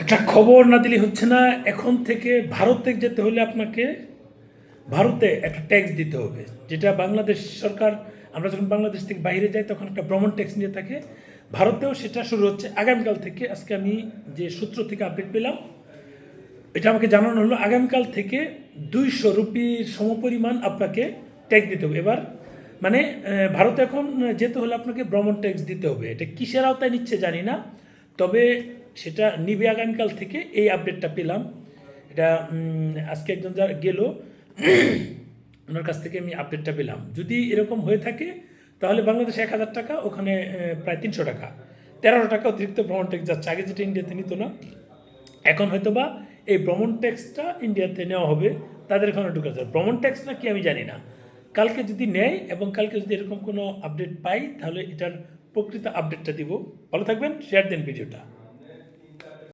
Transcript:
একটা খবর না দিলে হচ্ছে না। এখন থেকে ভারতে যেতে হলে আপনাকে ভারতে একটা ট্যাক্স দিতে হবে, যেটা বাংলাদেশ সরকার, আমরা যখন বাংলাদেশ থেকে বাইরে যাই তখন একটা ভ্রমণ ট্যাক্স নিয়ে থাকে। ভারতেও সেটা শুরু হচ্ছে আগামীকাল থেকে। আজকে আমি যে সূত্র থেকে আপডেট পেলাম, এটা আমাকে জানানো হলো আগামীকাল থেকে 200 রুপির সমপরিমাণ আপনাকে ট্যাক্স দিতে হবে। এবার মানে ভারতে এখন যেতে হলে আপনাকে ভ্রমণ ট্যাক্স দিতে হবে। এটা কিসের আওতায় নিচ্ছে জানি না, তবে সেটা নিবে আগামীকাল থেকে। এই আপডেটটা পেলাম। এটা আজকে একজন যা গেল ওনার কাছ থেকে আমি আপডেটটা পেলাম। যদি এরকম হয়ে থাকে তাহলে বাংলাদেশে 1000 টাকা, ওখানে প্রায় 300 টাকা, 13 টাকা অতিরিক্ত ভ্রমণ ট্যাক্স যাচ্ছে। আগে যেটা ইন্ডিয়াতে নিত না, এখন হয়তো বা এই ভ্রমণ ট্যাক্সটা ইন্ডিয়াতে নেওয়া হবে, তাদের এখানে ঢুকে যাবে। ভ্রমণ ট্যাক্স না কি আমি জানি না। কালকে যদি নেয় এবং কালকে যদি এরকম কোনো আপডেট পাই তাহলে এটার প্রকৃত আপডেটটা দিব। ভালো থাকবেন, শেয়ার দেন ভিডিওটা।